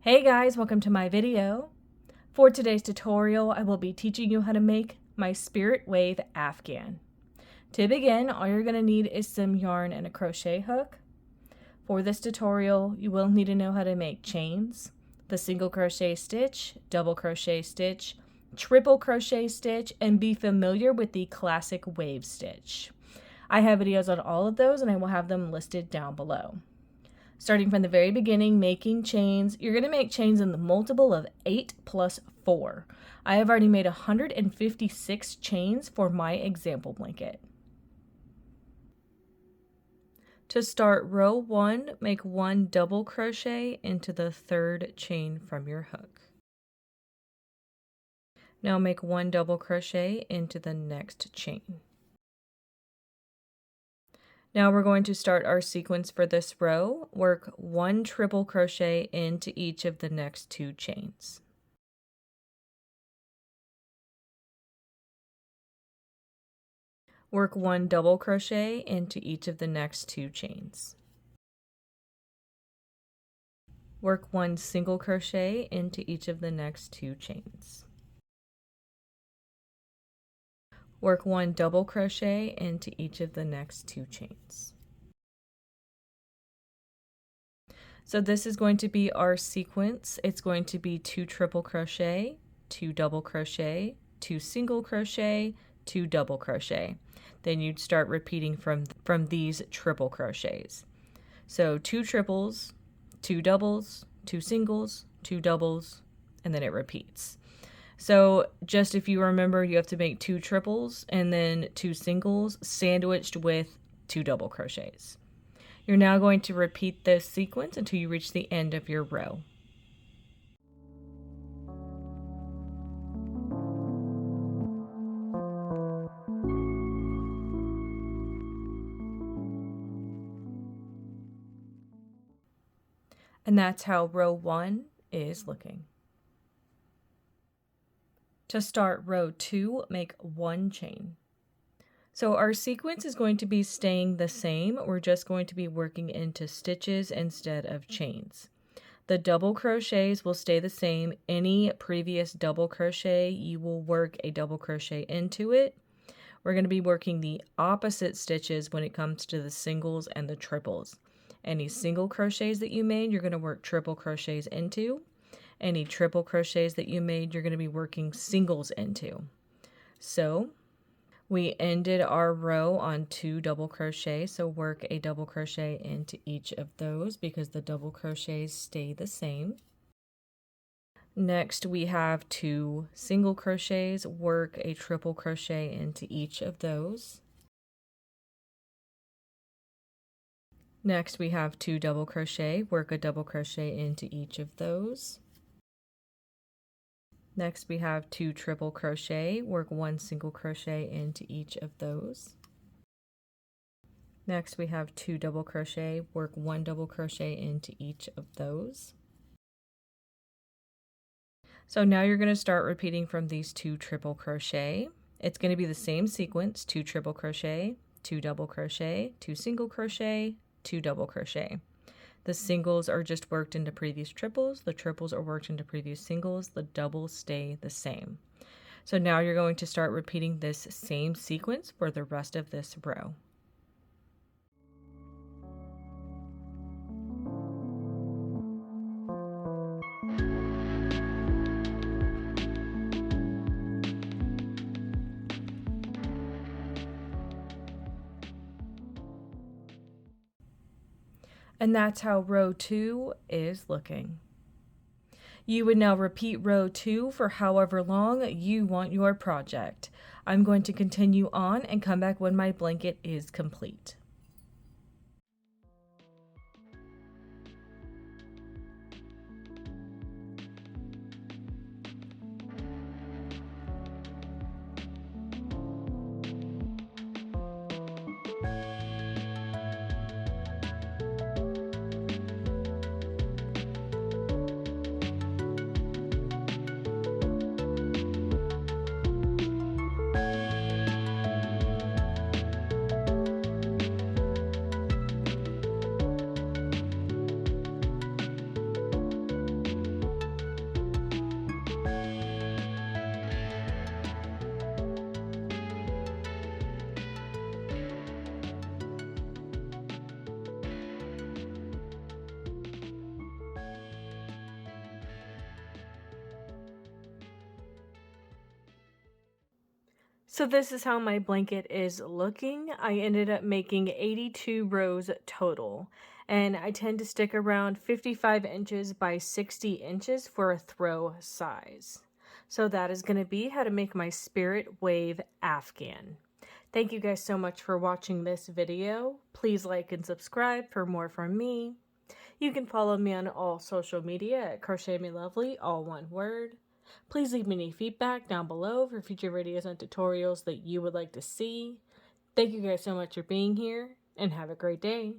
Hey guys, welcome to my video. For today's tutorial, I will be teaching you how to make my Spirit Wave Afghan. To begin, all you're going to need is some yarn and a crochet hook. For this tutorial, you will need to know how to make chains, the single crochet stitch, double crochet stitch, triple crochet stitch, and be familiar with the classic wave stitch. I have videos on all of those and I will have them listed down below. Starting from the very beginning, making chains, you're going to make chains in the multiple of 8 plus 4. I have already made 156 chains for my example blanket. To start row 1, make 1 double crochet into the third chain from your hook. Now make 1 double crochet into the next chain. Now we're going to start our sequence for this row. Work 1 triple crochet into each of the next 2 chains. Work 1 double crochet into each of the next 2 chains. Work 1 single crochet into each of the next 2 chains. Work 1 double crochet into each of the next 2 chains. So this is going to be our sequence. It's going to be 2 triple crochet, 2 double crochet, 2 single crochet, 2 double crochet. Then you'd start repeating from these triple crochets. So 2 triples, 2 doubles, 2 singles, 2 doubles, and then it repeats. So just if you remember, you have to make 2 triples and then 2 singles sandwiched with 2 double crochets. You're now going to repeat this sequence until you reach the end of your row. And that's how row 1 is looking. To start row 2, make 1 chain. So our sequence is going to be staying the same. We're just going to be working into stitches instead of chains. The double crochets will stay the same. Any previous double crochet, you will work a double crochet into it. We're going to be working the opposite stitches when it comes to the singles and the triples. Any single crochets that you made, you're going to work triple crochets into. Any triple crochets that you made, you're going to be working singles into. So we ended our row on 2 double crochet, so work a double crochet into each of those because the double crochets stay the same. Next we have 2 single crochets, work a triple crochet into each of those. Next we have 2 double crochet, work a double crochet into each of those. Next we have 2 triple crochet, work 1 single crochet into each of those. Next we have 2 double crochet, work 1 double crochet into each of those. So now you're going to start repeating from these 2 triple crochet. It's going to be the same sequence, 2 triple crochet, 2 double crochet, 2 single crochet, 2 double crochet. The singles are just worked into previous triples, the triples are worked into previous singles, the doubles stay the same. So now you're going to start repeating this same sequence for the rest of this row. And that's how row 2 is looking. You would now repeat row 2 for however long you want your project. I'm going to continue on and come back when my blanket is complete. So this is how my blanket is looking. I ended up making 82 rows total, and I tend to stick around 55 inches by 60 inches for a throw size. So that is going to be how to make my Spirit Wave Afghan. Thank you guys so much for watching this video. Please like and subscribe for more from me. You can follow me on all social media at crochetmelovely, all one word. Please leave me any feedback down below for future videos and tutorials that you would like to see. Thank you guys so much for being here, and have a great day.